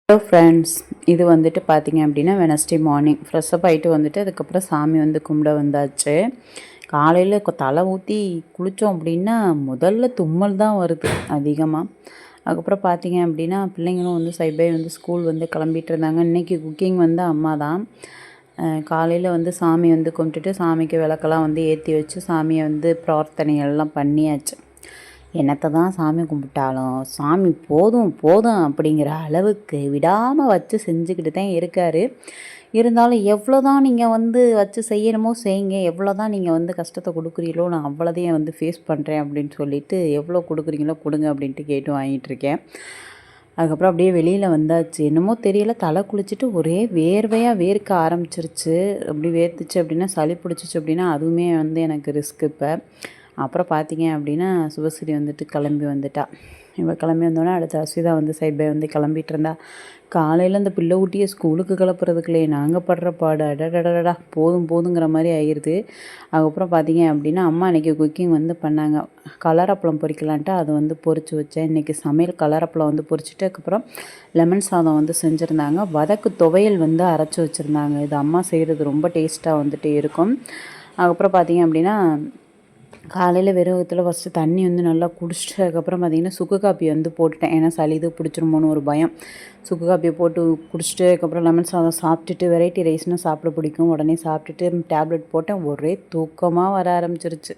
Hello friends, இது வந்துட்டு பார்த்தீங்க அப்படின்னா வெனஸ்டே மார்னிங் ஃப்ரெஷ்ஷப் ஆகிட்டு வந்துட்டு அதுக்கப்புறம் சாமி வந்து கும்பிட வந்தாச்சு. காலையில் தலை ஊற்றி குளித்தோம் அப்படின்னா முதல்ல தும்மல் தான் வருது அதிகமாக. அதுக்கப்புறம் பார்த்தீங்க அப்படின்னா பிள்ளைங்களும் வந்து சைபை வந்து ஸ்கூல் வந்து கிளம்பிட்டு இருந்தாங்க. இன்றைக்கி குக்கிங் வந்து அம்மா தான். காலையில் வந்து சாமி வந்து கும்பிட்டுட்டு சாமிக்கு விளக்கெல்லாம் வந்து ஏற்றி வச்சு சாமியை வந்து பிரார்த்தனைகள்லாம் பண்ணியாச்சு. என்னத்தை தான் சாமி கும்பிட்டாலும் சாமி போதும் போதும் அப்படிங்கிற அளவுக்கு விடாமல் வச்சு செஞ்சுக்கிட்டு தான் இருக்கார். இருந்தாலும் எவ்வளோ தான் நீங்கள் வந்து வச்சு செய்யணுமோ செய்யுங்க, எவ்வளோ தான் நீங்கள் வந்து கஷ்டத்தை கொடுக்குறீங்களோ நான் அவ்வளோதையும் வந்து ஃபேஸ் பண்ணுறேன் அப்படின்னு சொல்லிட்டு எவ்வளோ கொடுக்குறீங்களோ கொடுங்க அப்படின்ட்டு கேட்டு வாங்கிட்டுருக்கேன். அதுக்கப்புறம் அப்படியே வெளியில் வந்தாச்சு. என்னமோ தெரியல, தலை குளிச்சுட்டு ஒரே வேர்வையாக வேர்க்க ஆரம்பிச்சிருச்சு. அப்படி வேர்த்துச்சு அப்படின்னா சளி பிடிச்சிச்சு அப்படின்னா அதுவுமே வந்து எனக்கு ரிஸ்க். இப்போ அப்புறம் பார்த்தீங்க அப்படின்னா சுபஸ்ரீ வந்துட்டு கிளம்பி வந்துட்டா. இவள் கிளம்பி வந்தோடனே அடுத்து அஸ்விதா வந்து சைட் பை வந்து கிளம்பிட்டு இருந்தா. காலையில் அந்த பிள்ளை ஊட்டியை ஸ்கூலுக்கு கிளப்புறதுக்குள்ளே நாங்கள் படுற பாடு அடடடடா போதும் போதுங்கிற மாதிரி ஆயிடுது. அதுக்கப்புறம் பார்த்தீங்க அப்படின்னா அம்மா இன்றைக்கி குக்கிங் வந்து பண்ணாங்க. கலரப்பளம் பொரிக்கலான்ட்டு அதை வந்து பொரிச்சு வச்சேன். இன்றைக்கி சமையல் கலரப்பளம் வந்து பொரிச்சிட்டு அதுக்கப்புறம் லெமன் சாதம் வந்து செஞ்சுருந்தாங்க. வதக்கு துவையல் வந்து அரைச்சி வச்சுருந்தாங்க. இது அம்மா செய்கிறது ரொம்ப டேஸ்ட்டாக வந்துட்டு இருக்கும். அதுக்கப்புறம் பார்த்தீங்க அப்படின்னா காலையில் வெறும் வயித்துல ஃபஸ்ட்டு தண்ணி வந்து நல்லா குடிச்சிட்டு அதுக்கப்புறம் பார்த்திங்கன்னா சுக்கு காப்பி வந்து போட்டுட்டேன். ஏன்னா சளி இது பிடிச்சிருமோன்னு ஒரு பயம். சுக்கு காப்பியை போட்டு குடிச்சிட்டு அதுக்கப்புறம் லெமன் சாதம் சாப்பிட்டுட்டு வெரைட்டி ரைஸ்னால் சாப்பிட பிடிக்கும். உடனே சாப்பிட்டுட்டு டேப்லெட் போட்டேன். ஒரே தூக்கமாக வர ஆரம்பிச்சிருச்சு.